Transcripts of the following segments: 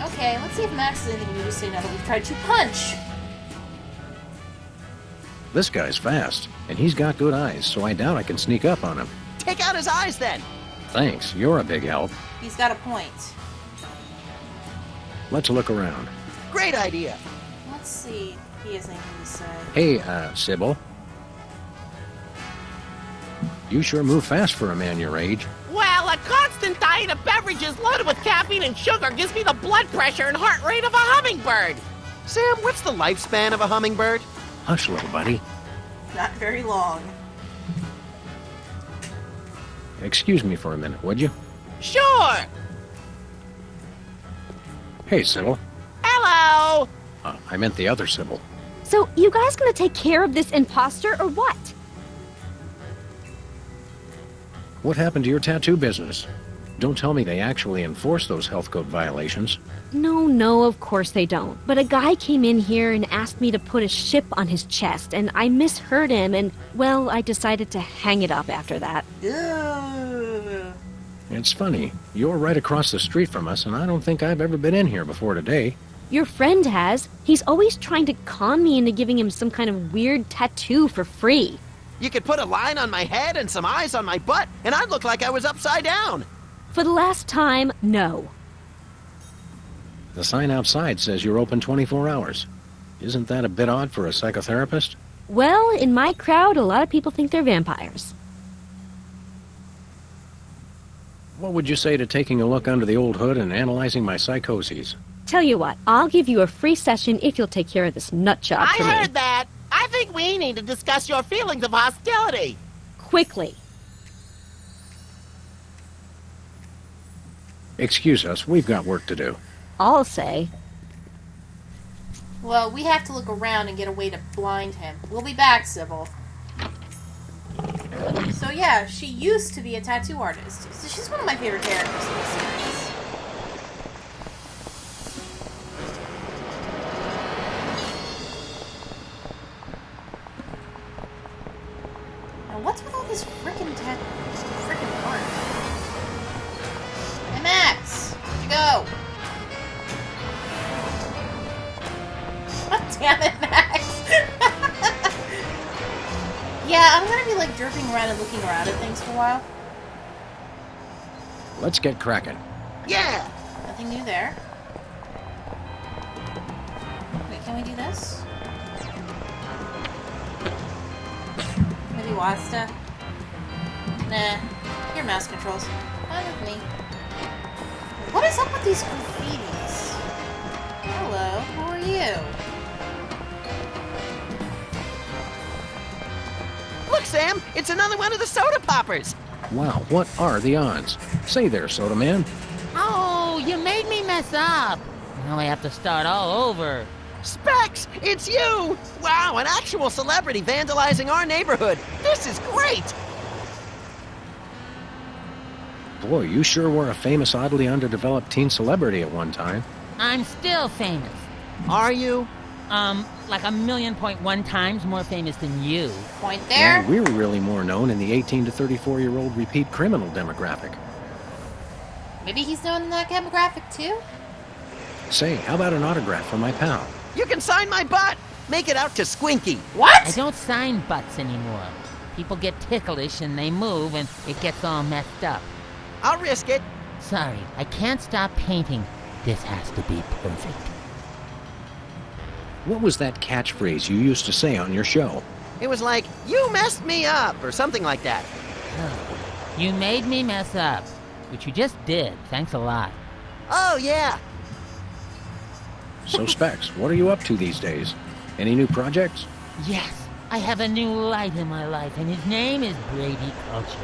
Okay, let's see if Max is anything new to say now that we've tried to punch. This guy's fast, and he's got good eyes, so I doubt I can sneak up on him. Take out his eyes, then. Thanks, you're a big help. He's got a point. Let's look around. Great idea. Let's see if he has anything to say. Hey, Sybil. You sure move fast for a man your age. Well, a constant diet of beverages loaded with caffeine and sugar gives me the blood pressure and heart rate of a hummingbird. Sam, what's the lifespan of a hummingbird? Hush, little buddy. Not very long. Excuse me for a minute, would you? Sure. Hey, Sybil. Hello. I meant the other Sybil. So, you guys gonna take care of this imposter or what? What happened to your tattoo business? Don't tell me they actually enforce those health code violations. No, of course they don't. But a guy came in here and asked me to put a ship on his chest, and I misheard him, and, well, I decided to hang it up after that. Ugh. It's funny. You're right across the street from us, and I don't think I've ever been in here before today. Your friend has. He's always trying to con me into giving him some kind of weird tattoo for free. You could put a line on my head and some eyes on my butt, and I'd look like I was upside down. For the last time, no. The sign outside says you're open 24 hours. Isn't that a bit odd for a psychotherapist? Well, in my crowd, a lot of people think they're vampires. What would you say to taking a look under the old hood and analyzing my psychoses? Tell you what, I'll give you a free session if you'll take care of this nut job I for me. heard that. I think we need to discuss your feelings of hostility. Quickly. Excuse us, we've got work to do. I'll say. Well, we have to look around and get a way to blind him. We'll be back, Sybil. So yeah, she used to be a tattoo artist. So she's one of my favorite characters in the series. Now what's with all this frickin' art? Hey Max! Where'd you go? God damn it, Max! Yeah, I'm gonna be like derping around and looking around at things for a while. Let's get cracking. Yeah! Nothing new there. Wait, can we do this? Maybe Wasta? Nah. Your mouse controls. Fine with me. What is up with these graffitis? Hello, who are you? Look, Sam, it's another one of the soda poppers. Wow, what are the odds? Say there, Soda Man. Oh, you made me mess up. Now I have to start all over. Specs, it's you! Wow, an actual celebrity vandalizing our neighborhood. This is great! Boy, you sure were a famous, oddly underdeveloped teen celebrity at one time. I'm still famous. Are you? Like 1,000,000.1 times more famous than you. Point there? Well, we're really more known in the 18 to 34-year-old repeat criminal demographic. Maybe he's known in that demographic too? Say, how about an autograph for my pal? You can sign my butt! Make it out to Squinky. What? I don't sign butts anymore. People get ticklish and they move and it gets all messed up. I'll risk it. Sorry, I can't stop painting. This has to be perfect. What was that catchphrase you used to say on your show? It was like, you messed me up, or something like that. You made me mess up, which you just did. Thanks a lot. Oh, yeah. So, Specs, what are you up to these days? Any new projects? Yes, I have a new light in my life, and his name is Brady Culture.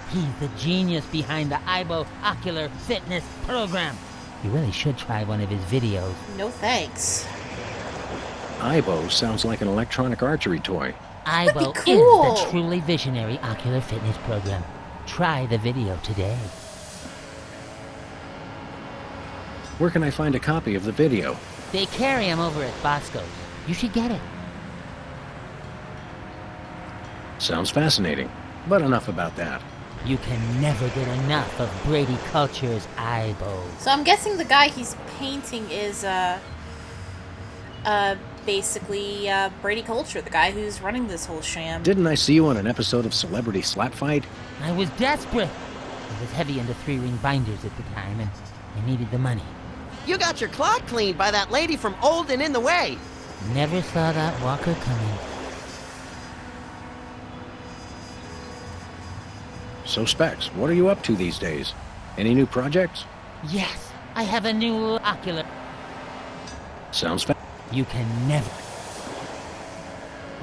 He's the genius behind the IBO Ocular Fitness Program. You really should try one of his videos. No thanks. IBO sounds like an electronic archery toy. IBO cool. is the truly visionary ocular fitness program. Try the video today. Where can I find a copy of the video? They carry them over at Bosco's. You should get it. Sounds fascinating. But enough about that. You can never get enough of Brady Culture's eyeball. So I'm guessing the guy he's painting is, basically, Brady Culture, the guy who's running this whole sham. Didn't I see you on an episode of Celebrity Slap Fight? I was desperate. I was heavy into 3-ring binders at the time, and I needed the money. You got your clock cleaned by that lady from Old and In the Way. Never saw that walker coming. So, Specs, what are you up to these days? Any new projects? Yes, I have a new ocular. Sounds fa- You can never.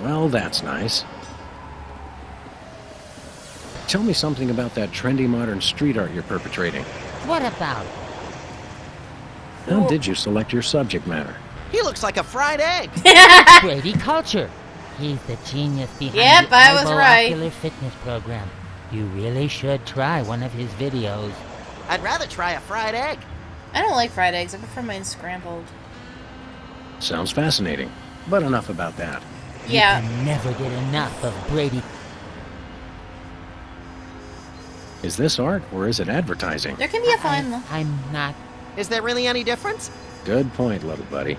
Well, that's nice. Tell me something about that trendy modern street art you're perpetrating. What about it? How did you select your subject matter? He looks like a fried egg. Brady Culture. He's the genius behind Yep, the I was right. Ocular Fitness program. You really should try one of his videos. I'd rather try a fried egg. I don't like fried eggs. I prefer mine scrambled. Sounds fascinating. But enough about that. Yeah. You can never get enough of Brady. Is this art or is it advertising? There can be a fine line. I'm not. Is there really any difference? Good point, little buddy.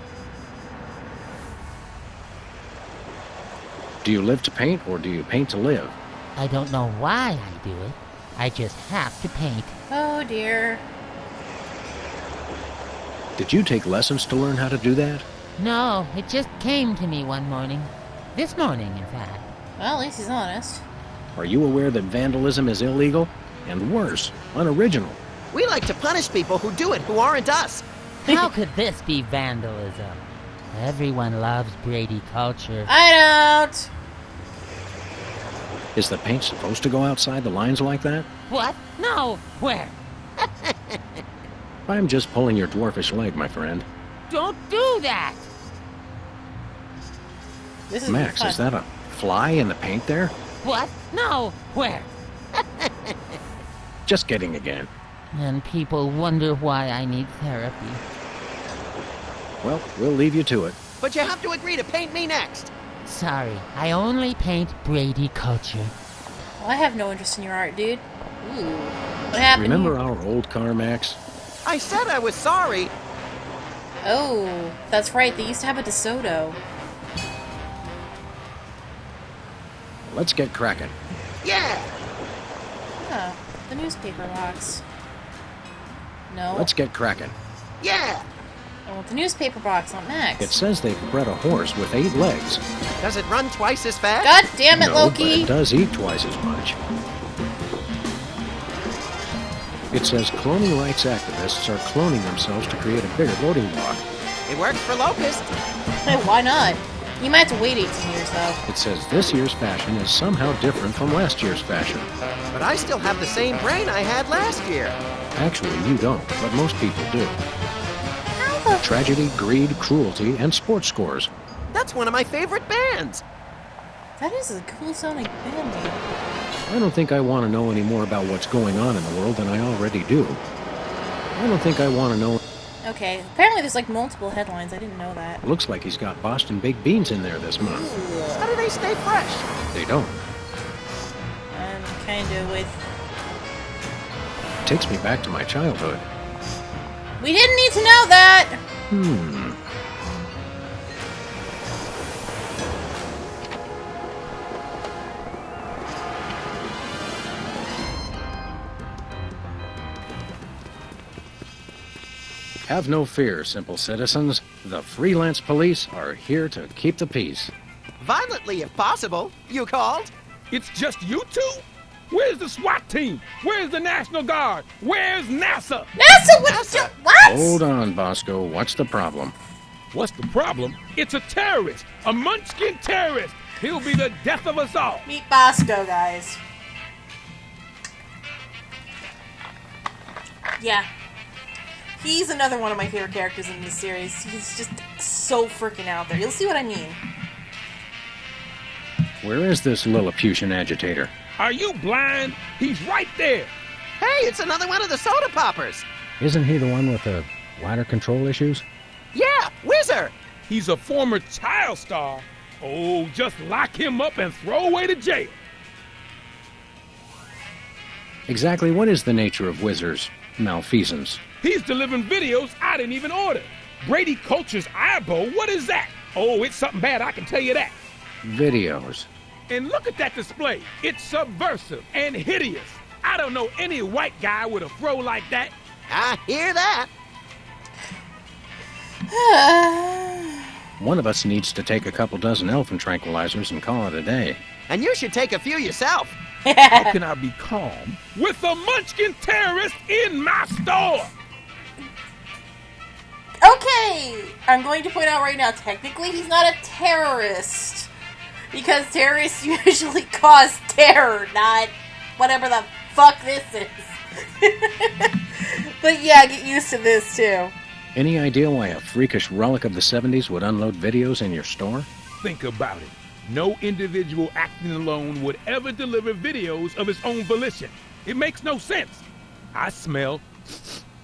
Do you live to paint or do you paint to live? I don't know why I do it. I just have to paint. Oh dear. Did you take lessons to learn how to do that? No, it just came to me one morning. This morning, in fact. Well, at least he's honest. Are you aware that vandalism is illegal? And worse, unoriginal. We like to punish people who do it who aren't us. How could this be vandalism? Everyone loves Brady Culture. I don't. Is the paint supposed to go outside the lines like that? What? No. Where? I'm just pulling your dwarfish leg, my friend. Don't do that. This is Max, fun. is that a fly in the paint there? What? No. Where? Just kidding again. And people wonder why I need therapy. Well, we'll leave you to it. But you have to agree to paint me next. Sorry, I only paint Brady Culture. Well, I have no interest in your art, dude. Ooh. What happened Remember here? our old car, Max? I said I was sorry. Oh, that's right. They used to have a DeSoto. Let's get cracking. Yeah. Huh. The newspaper box. No. Let's get cracking. Yeah. I want the newspaper box, not Max. It says they've bred a horse with 8 legs. Does it run twice as fast? God damn it, No, but Loki! it does eat twice as much. It says cloning rights activists are cloning themselves to create a bigger voting bloc. It works for Locust. Hey, why not? You might have to wait 18 years, though. It says this year's fashion is somehow different from last year's fashion. But I still have the same brain I had last year. Actually, you don't, but most people do. How the... Tragedy, greed, cruelty, and sports scores. That's one of my favorite bands. That is a cool sounding band name. I don't think I want to know any more about what's going on in the world than I already do. I don't think I want to know... Okay, apparently there's like multiple headlines. I didn't know that. Looks like he's got Boston baked beans in there this month. How do they stay fresh? They don't. I'm kinda with... Takes me back to my childhood. We didn't need to know that! Have no fear, simple citizens. The freelance police are here to keep the peace. Violently, if possible. You called? It's just you two? Where's the SWAT team? Where's the National Guard? Where's NASA? NASA, what? NASA. What? Hold on, Bosco. What's the problem? What's the problem? It's a terrorist, a munchkin terrorist. He'll be the death of us all. Meet Bosco, guys. Yeah. He's another one of my favorite characters in this series. He's just so freaking out there. You'll see what I mean. Where is this Lilliputian agitator? Are you blind? He's right there. Hey, it's another one of the soda poppers. Isn't he the one with the bladder control issues? Yeah, Whizzer. He's a former child star. Oh, just lock him up and throw away to jail. Exactly what is the nature of Whizzer's malfeasance? He's delivering videos I didn't even order. Brady Culture's eyeball, what is that? Oh, it's something bad, I can tell you that. Videos. And look at that display. It's subversive and hideous. I don't know any white guy with a fro like that. I hear that. One of us needs to take a couple dozen elephant tranquilizers and call it a day. And you should take a few yourself. How can I be calm with a munchkin terrorist in my store? Okay, I'm going to point out right now, technically he's not a terrorist. Because terrorists usually cause terror, not whatever the fuck this is. But yeah, get used to this too. Any idea why a freakish relic of the 70s would unload videos in your store? Think about it. No individual acting alone would ever deliver videos of his own volition. It makes no sense. I smell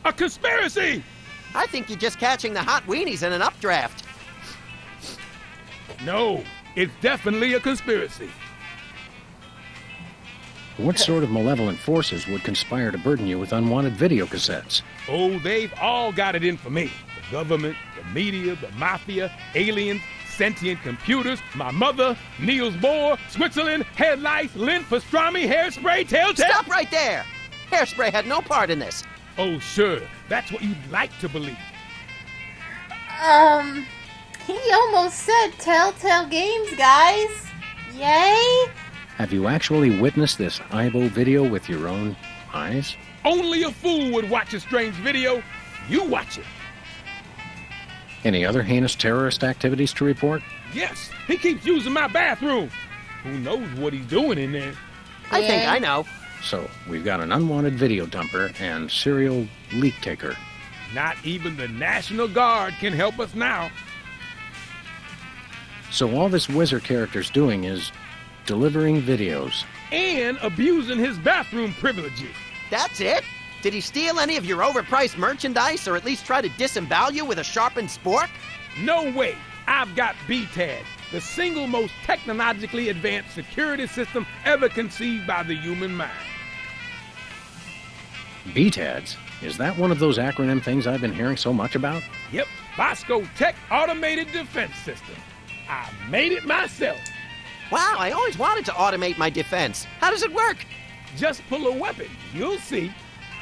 a conspiracy. I think you're just catching the hot weenies in an updraft. No, it's definitely a conspiracy. What sort of malevolent forces would conspire to burden you with unwanted video cassettes? Oh, they've all got it in for me. The government, the media, the mafia, aliens, sentient computers, my mother, Niels Bohr, Switzerland, headlights, lint, pastrami, hairspray, telltale. Stop right there. Hairspray had no part in this. Oh, sure. That's what you'd like to believe. He almost said Telltale Games, guys. Yay? Have you actually witnessed this Ibo video with your own eyes? Only a fool would watch a strange video. You watch it. Any other heinous terrorist activities to report? Yes, he keeps using my bathroom. Who knows what he's doing in there? I think I know. So, we've got an unwanted video dumper and serial leak taker. Not even the National Guard can help us now. So all this Whizzer character's doing is delivering videos. And abusing his bathroom privileges. That's it? Did he steal any of your overpriced merchandise or at least try to disembowel you with a sharpened spork? No way. I've got BTAD, the single most technologically advanced security system ever conceived by the human mind. BTADs? Is that one of those acronym things I've been hearing so much about? Yep, Bosco Tech Automated Defense System. I made it myself. Wow, I always wanted to automate my defense. How does it work? Just pull a weapon, you'll see.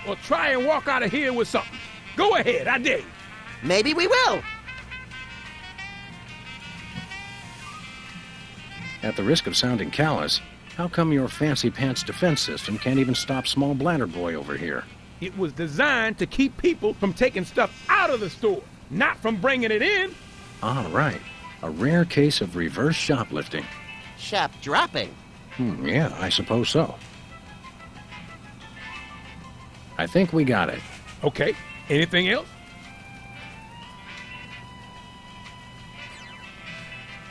Or try and walk out of here with something. Go ahead, I dare you. Maybe we will. At the risk of sounding callous, how come your fancy pants defense system can't even stop small bladder boy over here? It was designed to keep people from taking stuff out of the store, not from bringing it in. Ah, right. A rare case of reverse shoplifting. Shop dropping. Yeah, I suppose so. I think we got it. Okay, anything else?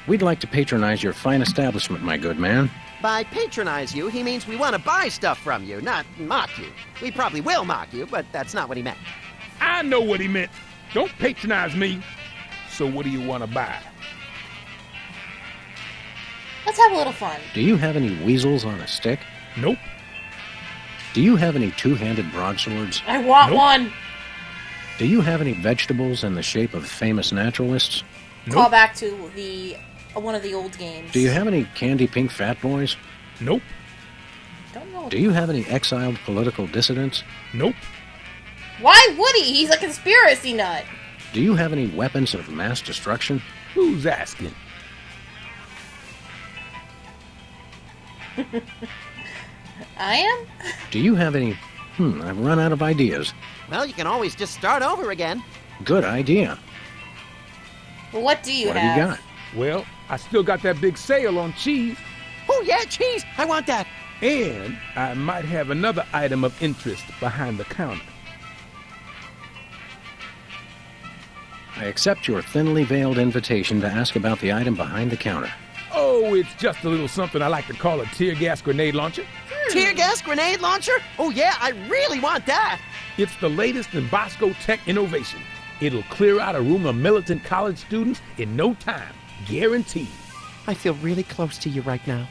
We'd like to patronize your fine establishment, my good man. By patronize you, he means we want to buy stuff from you, not mock you. We probably will mock you, but that's not what he meant. I know what he meant. Don't patronize me. So what do you want to buy? Let's have a little fun. Do you have any weasels on a stick? Nope. Do you have any two-handed broadswords? I want Nope. one. Do you have any vegetables in the shape of famous naturalists? Call Nope. back to the one of the old games. Do you have any candy pink fat boys? Nope. Don't know. Do you have any exiled political dissidents? Nope. Why would he? He's a conspiracy nut. Do you have any weapons of mass destruction? Who's asking? I am? Do you have any... I've run out of ideas. Well, you can always just start over again. Good idea. Well, what do you What have? have you got? Well, I still got that big sale on cheese. Oh, yeah, cheese. I want that. And I might have another item of interest behind the counter. I accept your thinly veiled invitation to ask about the item behind the counter. Oh, it's just a little something I like to call a tear gas grenade launcher. Tear gas grenade launcher? Oh, yeah, I really want that. It's the latest in Bosco Tech innovation. It'll clear out a room of militant college students in no time. Guaranteed. I feel really close to you right now.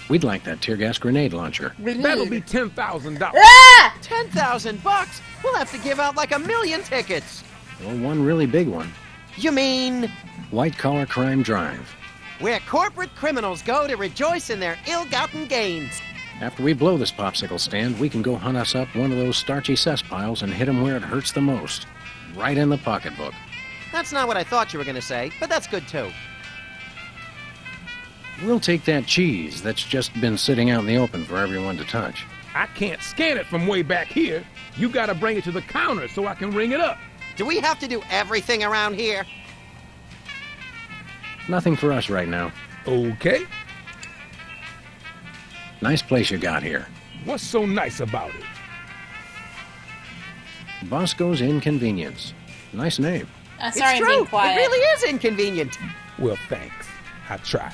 We'd like that tear gas grenade launcher. That'll be $10,000. Ah! $10,000? We'll have to give out like 1 million tickets. Or one really big one. You mean White Collar Crime Drive. where corporate criminals go to rejoice in their ill-gotten gains? After we blow this popsicle stand, we can go hunt us up one of those starchy cesspiles and hit 'em where it hurts the most. Right in the pocketbook. That's not what I thought you were going to say, but that's good too. We'll take that cheese that's just been sitting out in the open for everyone to touch. I can't scan it from way back here. You gotta bring it to the counter so I can ring it up. Do we have to do everything around here? Nothing for us right now. Okay. Nice place you got here. What's so nice about it? Bosco's Inconvenience. Nice name. Sorry, It's I'm true. being quiet. It really is inconvenient. Well, thanks. I try.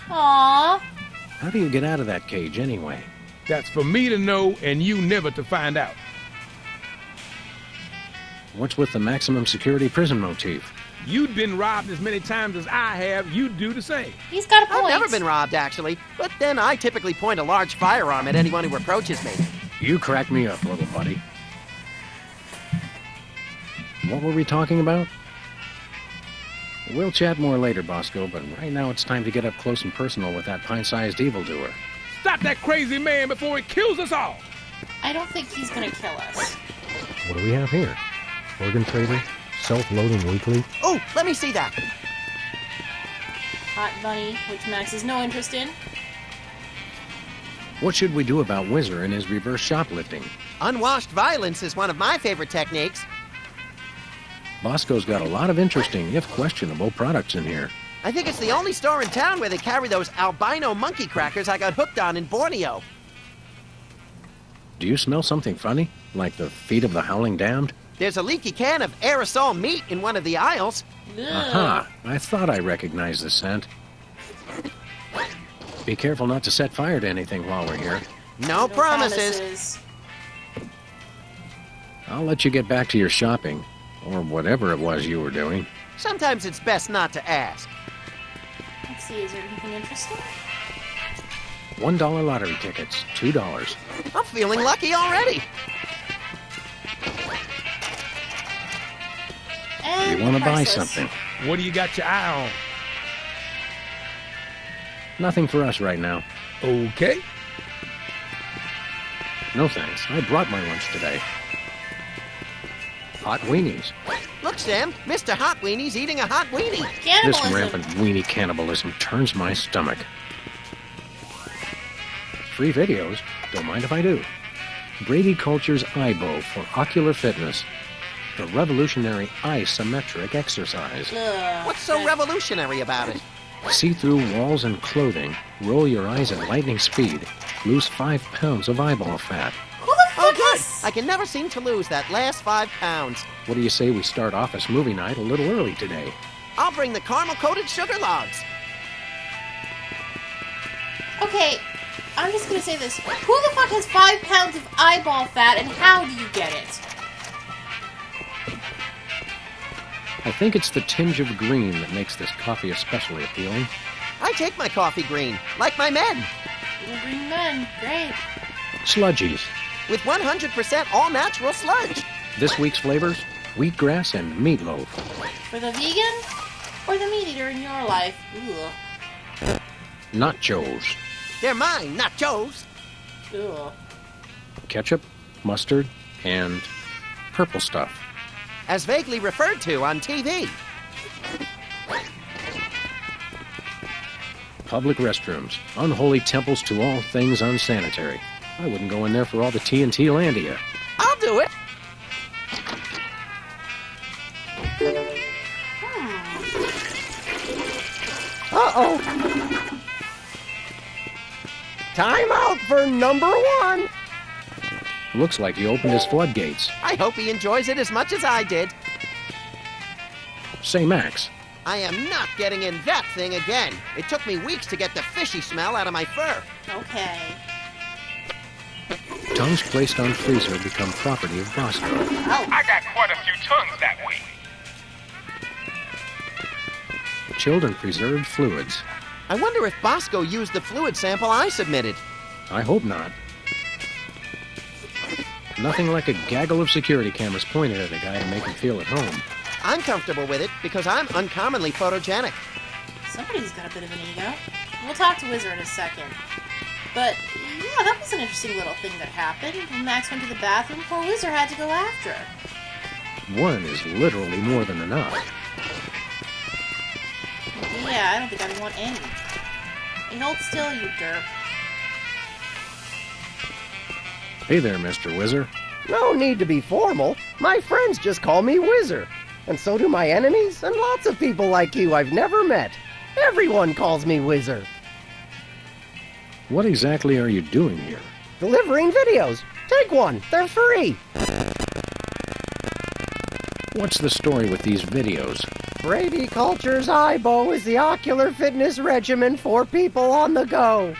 Aww. How do you get out of that cage anyway? That's for me to know and you never to find out. What's with the maximum security prison motif? You've been robbed as many times as I have. You'd do the same. He's got a I've point. never been robbed, actually, but then I typically point a large firearm at anyone who approaches me. You crack me up, little buddy. What were we talking about? We'll chat more later, Bosco, but right now it's time to get up close and personal with that pint-sized evildoer. Stop that crazy man before he kills us all. I don't think he's gonna kill us. What do we have here? Organ trader? Self-loading weekly? Oh, let me see that. Hot Bunny, which Max has no interest in. What should we do about Whizzer and his reverse shoplifting? Unwashed violence is one of my favorite techniques. Bosco's got a lot of interesting, if questionable, products in here. I think it's the only store in town where they carry those albino monkey crackers I got hooked on in Borneo. Do you smell something funny? Like the feet of the howling damned? There's a leaky can of aerosol meat in one of the aisles. Ugh. Aha! I thought I recognized the scent. Be careful not to set fire to anything while we're here. No promises. promises. I'll let you get back to your shopping, or whatever it was you were doing. Sometimes it's best not to ask. Let's see, is there anything interesting? $1 lottery tickets, $2. I'm feeling lucky already. And You want to buy priceless. something? What do you got your eye on? Nothing for us right now. Okay. No thanks. I brought my lunch today. Hot weenies. Look, Sam, Mr. Hot Weenie's eating a hot weenie. This Cannibalism. rampant weenie cannibalism turns my stomach. Free videos? Don't mind if I do. Brady Culture's Eyebow for ocular fitness. The revolutionary isometric exercise. Ugh, What's so that- revolutionary about it? See through walls and clothing. Roll your eyes at lightning speed. Lose 5 pounds of eyeball fat. Who the Oh, fuck good. is... I can never seem to lose that last 5 pounds. What do you say we start office movie night a little early today? I'll bring the caramel-coated sugar logs. Okay, I'm just gonna say this. Who the fuck has 5 pounds of eyeball fat, and how do you get it? I think it's the tinge of green that makes this coffee especially appealing. I take my coffee green, like my men, Little green men. Great. Sludgies. with 100% all-natural sludge. This week's flavors? Wheatgrass and meatloaf. For the vegan or the meat eater in your life? Ugh. Nachos. They're mine, not Joe's. Ugh. Ketchup, mustard, and purple stuff. As vaguely referred to on TV. Public restrooms. Unholy temples to all things unsanitary. I wouldn't go in there for all the TNT landia. I'll do it. Uh-oh. Time out for number 1. Looks like he opened his floodgates. I hope he enjoys it as much as I did. Say, Max, I am not getting in that thing again. It took me weeks to get the fishy smell out of my fur. Okay. tongues placed on freezer become property of Bosco. I got quite a few tongues that week. Chilled and preserved fluids. I wonder if Bosco used the fluid sample I submitted. I hope not. Nothing like a gaggle of security cameras pointed at a guy to make him feel at home. I'm comfortable with it because I'm uncommonly photogenic. Somebody's got a bit of an ego. We'll talk to Whizzer in a second. But, yeah, that was an interesting little thing that happened. When Max went to the bathroom, poor Whizzer had to go after her. One is literally more than enough. Yeah, I don't think I'd want any. Hey, hold still, you derp. Hey there, Mr. Whizzer. No need to be formal. My friends just call me Whizzer. And so do my enemies, and lots of people like you I've never met. Everyone calls me Whizzer. What exactly are you doing here? Delivering videos. Take one. They're free. What's the story with these videos? Brady Culture's IBO is the ocular fitness regimen for people on the go.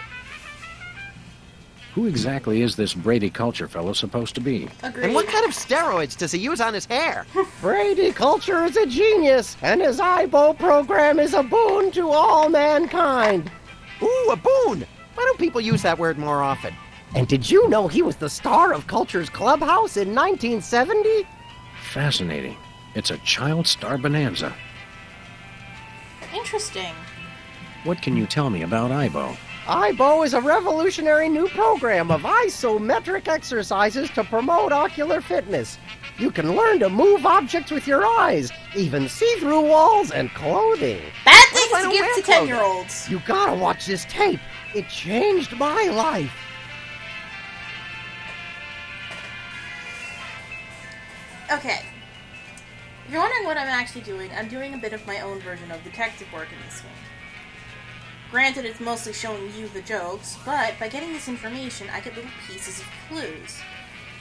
Who exactly is this Brady Culture fellow supposed to be? Agreed. And what kind of steroids does he use on his hair? Brady Culture is a genius, and his IBO program is a boon to all mankind. Ooh, a boon! Why don't people use that word more often? And did you know he was the star of Culture's Clubhouse in 1970? Fascinating. It's a child star bonanza. Interesting. What can you tell me about IBO? IBO is a revolutionary new program of isometric exercises to promote ocular fitness. You can learn to move objects with your eyes, even see through walls and clothing. Bad What if I things to don't give wear to clothing? 10-year-olds. You gotta watch this tape. It changed my life. Okay. If you're wondering what I'm actually doing, I'm doing a bit of my own version of detective work in this game. Granted, it's mostly showing you the jokes, but by getting this information, I get little pieces of clues.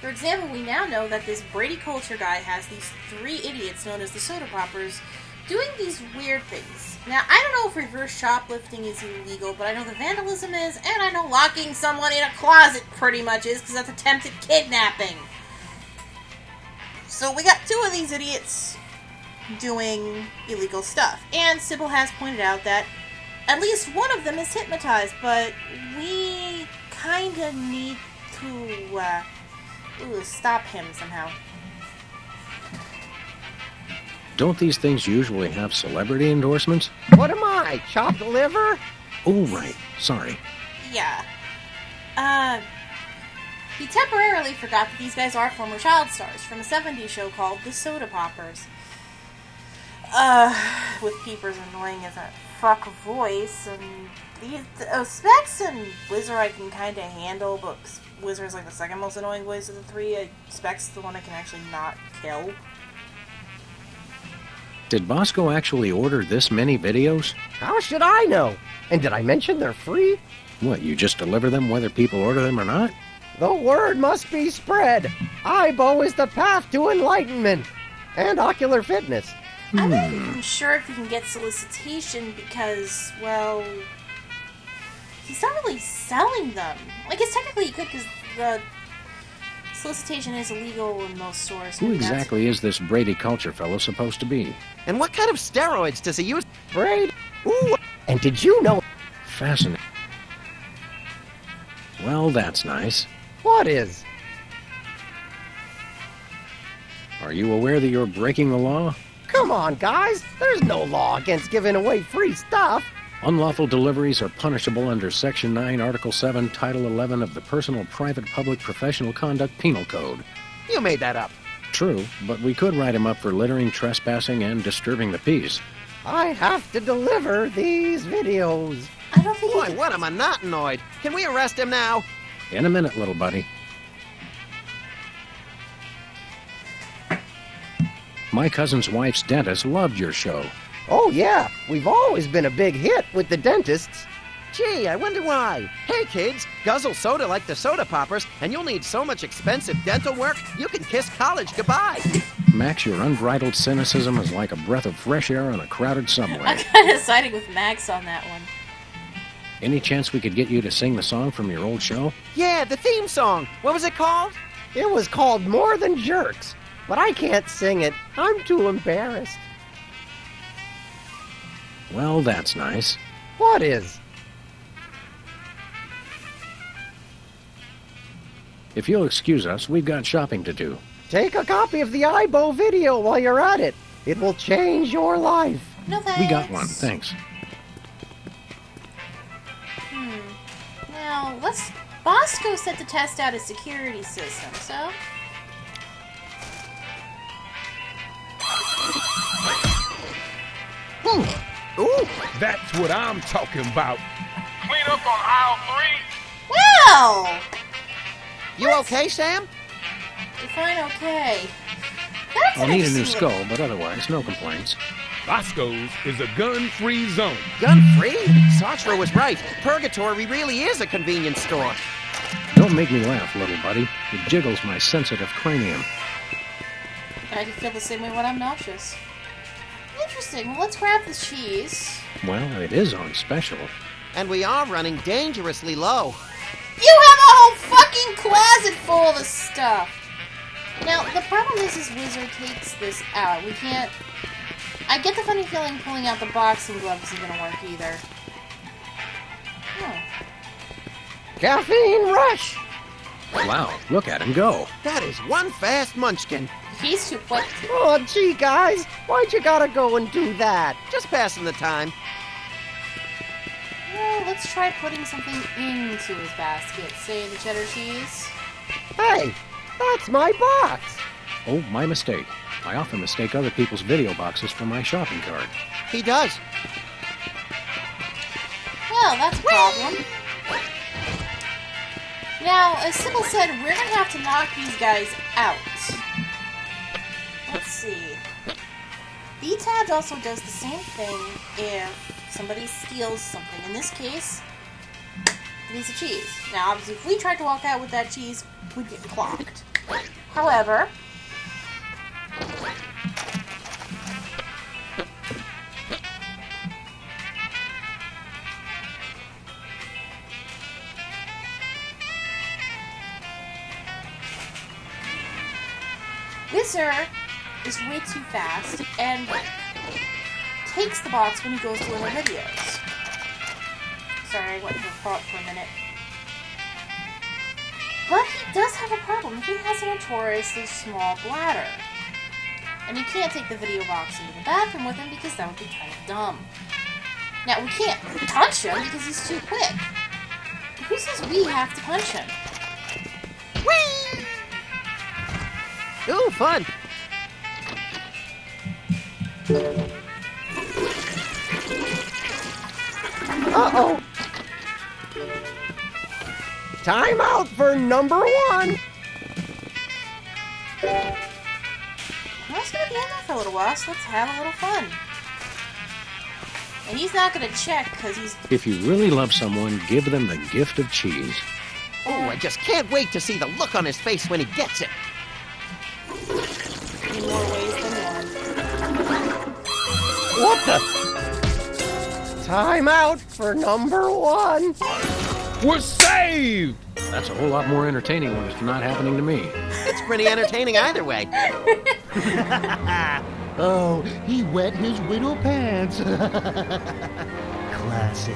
For example, we now know that this Brady Culture guy has these 3 idiots known as the Soda Poppers doing these weird things. Now, I don't know if reverse shoplifting is illegal, but I know the vandalism is, and I know locking someone in a closet pretty much is, because that's attempted kidnapping. So we got 2 of these idiots doing illegal stuff. And Sybil has pointed out that at least one of them is hypnotized, but we kinda need to, stop him somehow. Don't these things usually have celebrity endorsements? What am I, chopped liver? Oh, right. Sorry. Yeah. He temporarily forgot that these guys are former child stars from a 70s show called The Soda Poppers. With Peepers annoying as a fuck voice, and these Specs and Whizzer I can kind of handle, but Whizzer is like the second most annoying voice of the 3. Specs the one I can actually not kill. Did Bosco actually order this many videos? How should I know? And did I mention they're free? What, you just deliver them whether people order them or not? The word must be spread. IBO is the path to enlightenment and ocular fitness. I'm not even sure if you can get solicitation because, well, he's not really selling them. I guess technically you could because the solicitation is illegal in most stores. Who exactly is this Brady Culture fellow supposed to be? And what kind of steroids does he use? Brady. Ooh. And did you know? Fascinating. Well, that's nice. What is? Are you aware that you're breaking the law? Come on, guys. There's no law against giving away free stuff. Unlawful deliveries are punishable under Section 9, Article 7, Title 11 of the Personal, Private, Public, Professional Conduct Penal Code. You made that up. True, but we could write him up for littering, trespassing, and disturbing the peace. I have to deliver these videos. I don't think Boy, what a monotanoid. Can we arrest him now? In a minute, little buddy. My cousin's wife's dentist loved your show. Oh, yeah. We've always been a big hit with the dentists. Gee, I wonder why. Hey, kids, guzzle soda like the Soda Poppers, and you'll need so much expensive dental work, you can kiss college goodbye. Max, your unbridled cynicism is like a breath of fresh air on a crowded I'm subway. kind of siding with Max on that one. Any chance we could get you to sing the song from your old show? Yeah, the theme song. What was it called? It was called More Than Jerks, but I can't sing it. I'm too embarrassed. Well, that's nice. What is? If you'll excuse us, we've got shopping to do. Take a copy of the IBO video while you're at it. It will change your life. No thanks. We got one, thanks. Now, Bosco set to test out a security system, so... Ooh, That's what I'm talking about. Clean up on aisle 3. Well! you okay, Sam? Define okay. That's I'll an need a new interesting skull, but otherwise, no complaints. Bosco's is a gun-free zone. Gun-free? Sartre was right. Purgatory really is a convenience store. Don't make me laugh, little buddy. It jiggles my sensitive cranium. I can feel the same way when I'm nauseous. Interesting. Well, let's grab the cheese. Well, it is on special. And we are running dangerously low. You have a whole fucking closet full of stuff! Now, the problem is Wizard takes this out. We can't... I get the funny feeling pulling out the boxing glove isn't gonna work either. Oh. Caffeine rush! Wow, look at him go. That is one fast munchkin. He's too quick. Oh, gee, guys. Why'd you gotta go and do that? Just passing the time. Well, let's try putting something into his basket. Say the cheddar cheese. Hey, that's my box. Oh, my mistake. I often mistake other people's video boxes for my shopping cart. He does. Well, that's a problem. Now, as Sybil said, we're gonna have to knock these guys out. Let's see. B-Tabs also does the same thing if somebody steals something. In this case, a piece of cheese. Now, obviously, if we tried to walk out with that cheese, we'd get clocked. However... Wizard is way too fast and takes the box when he goes to other videos. Sorry, I went into a thought for a minute. But he does have a problem. He has a notoriously small bladder. And he can't take the video box into the bathroom with him because that would be kind of dumb. Now, we can't punch him because he's too quick. Who says we have to punch him? Whee! Ooh, fun. Uh-oh. Time out for number 1. Well, it's gonna be in there for a little while, so let's have a little fun. And he's not gonna check because he's... If you really love someone, give them the gift of cheese. Oh, I just can't wait to see the look on his face when he gets it. in more ways than one. What the? Time out for number 1. We're saved! That's a whole lot more entertaining when it's not happening to me. It's pretty entertaining either way. Oh, he wet his widow pants. Classic.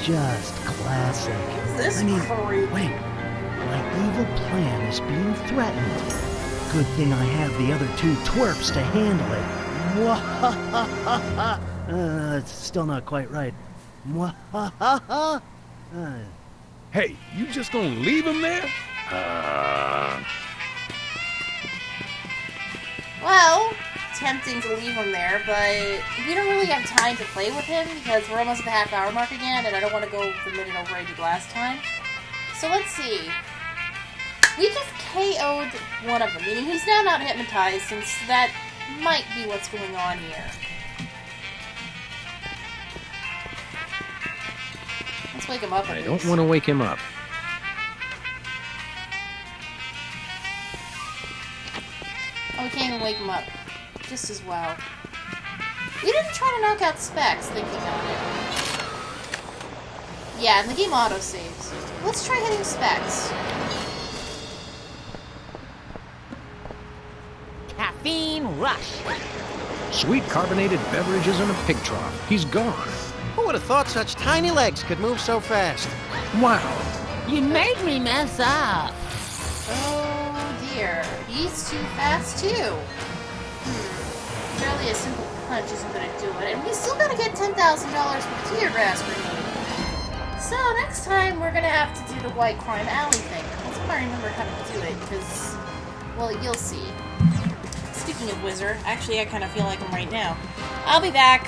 Just classic. This creep. Wait. My evil plan is being threatened. Good thing I have the other 2 twerps to handle it. It's still not quite right. Hey, you just gonna leave him there? Well, tempting to leave him there, but we don't really have time to play with him because we're almost at the half-hour mark again, and I don't want to go the minute over I did last time. So let's see. We just KO'd one of them, meaning he's now not hypnotized, since that might be what's going on here. Let's wake him up at I least. don't want to wake him up. Oh, we can't even wake him up. Just as well. We didn't try to knock out Specs, thinking on it. Yeah, and the game auto-saves. Let's try hitting Specs. Caffeine rush. Sweet carbonated beverages in a pig trough. He's gone. Who would have thought such tiny legs could move so fast? Wow. You made me mess up. Oh dear. He's too fast too. Surely a simple punch isn't gonna do it, and we still gotta get $10,000 for the tear grass removed. So next time we're gonna have to do the White Crime Alley thing. That's if I remember how to do it, because, well, you'll see. Speaking of Wizard, actually I kind of feel like him right now. I'll be back.